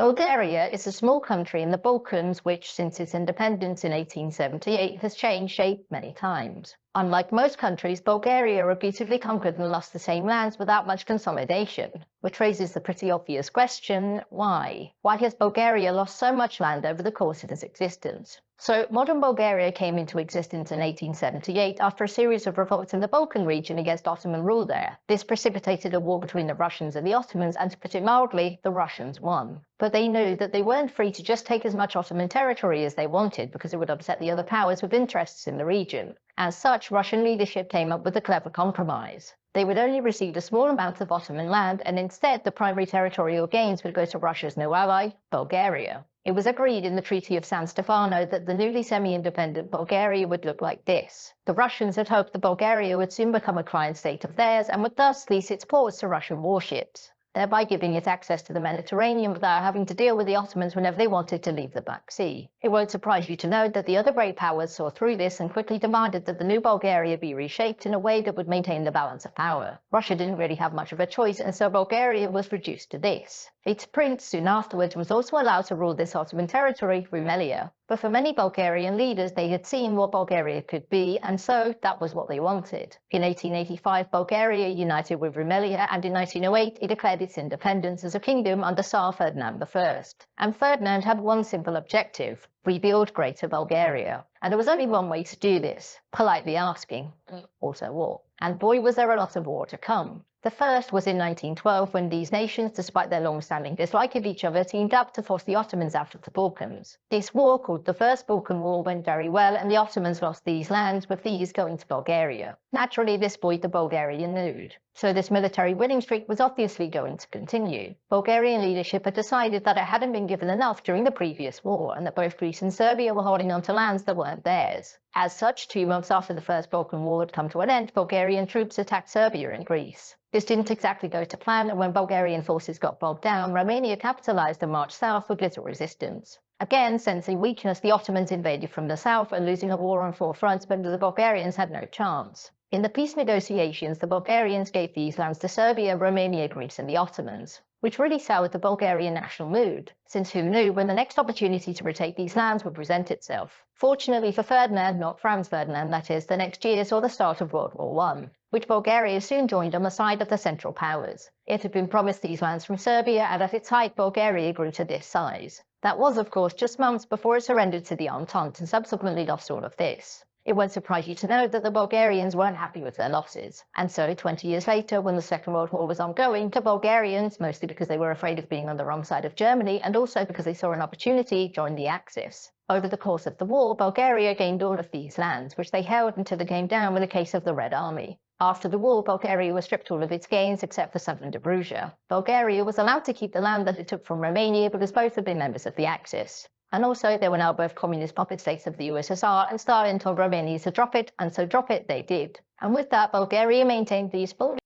Bulgaria is a small country in the Balkans which, since its independence in 1878, has changed shape many times. Unlike most countries, Bulgaria repeatedly conquered and lost the same lands without much consolidation, which raises the pretty obvious question, why? Why has Bulgaria lost so much land over the course of its existence? So, modern Bulgaria came into existence in 1878 after a series of revolts in the Balkan region against Ottoman rule there. This precipitated a war between the Russians and the Ottomans, and to put it mildly, the Russians won. But they knew that they weren't free to just take as much Ottoman territory as they wanted, because it would upset the other powers with interests in the region. As such, Russian leadership came up with a clever compromise. They would only receive a small amount of Ottoman land, and instead the primary territorial gains would go to Russia's new ally, Bulgaria. It was agreed in the Treaty of San Stefano that the newly semi-independent Bulgaria would look like this. The Russians had hoped that Bulgaria would soon become a client state of theirs and would thus lease its ports to Russian warships, thereby giving it access to the Mediterranean without having to deal with the Ottomans whenever they wanted to leave the Black Sea. It won't surprise you to know that the other great powers saw through this and quickly demanded that the new Bulgaria be reshaped in a way that would maintain the balance of power. Russia didn't really have much of a choice, and so Bulgaria was reduced to this. Its prince, soon afterwards, was also allowed to rule this Ottoman territory, Rumelia. But for many Bulgarian leaders, they had seen what Bulgaria could be, and so that was what they wanted. In 1885, Bulgaria united with Rumelia, and in 1908 it declared its independence as a kingdom under Tsar Ferdinand I. And Ferdinand had one simple objective: rebuild Greater Bulgaria. And there was only one way to do this: politely asking, also war. And boy, was there a lot of war to come. The first was in 1912, when these nations, despite their long-standing dislike of each other, teamed up to force the Ottomans out of the Balkans. This war, called the First Balkan War, went very well, and the Ottomans lost these lands, with these going to Bulgaria. Naturally, this buoyed the Bulgarian mood. So this military winning streak was obviously going to continue. Bulgarian leadership had decided that it hadn't been given enough during the previous war, and that both Greece and Serbia were holding on to lands that weren't theirs. As such, 2 months after the First Balkan War had come to an end, Bulgarian troops attacked Serbia and Greece. This didn't exactly go to plan, and when Bulgarian forces got bogged down, Romania capitalized and marched south with little resistance. Again, sensing weakness, the Ottomans invaded from the south, and losing a war on 4 fronts meant that the Bulgarians had no chance. In the peace negotiations, the Bulgarians gave these lands to Serbia, Romania, Greece, and the Ottomans, which really soured the Bulgarian national mood, since who knew when the next opportunity to retake these lands would present itself. Fortunately for Ferdinand, not Franz Ferdinand that is, the next year saw the start of World War I, which Bulgaria soon joined on the side of the Central Powers. It had been promised these lands from Serbia, and at its height Bulgaria grew to this size. That was, of course, just months before it surrendered to the Entente and subsequently lost all of this. It won't surprise you to know that the Bulgarians weren't happy with their losses, and so 20 years later, when the Second World War was ongoing, the Bulgarians, mostly because they were afraid of being on the wrong side of Germany and also because they saw an opportunity, joined the Axis. Over the course of the war, Bulgaria gained all of these lands, which they held until they came down with the case of the Red Army. After the war, Bulgaria was stripped all of its gains except for southern Dobruja. Bulgaria was allowed to keep the land that it took from Romania because both had been members of the Axis. And also, they were now both communist puppet states of the USSR, and Stalin told Romania to drop it, and so drop it they did. And with that, Bulgaria maintained these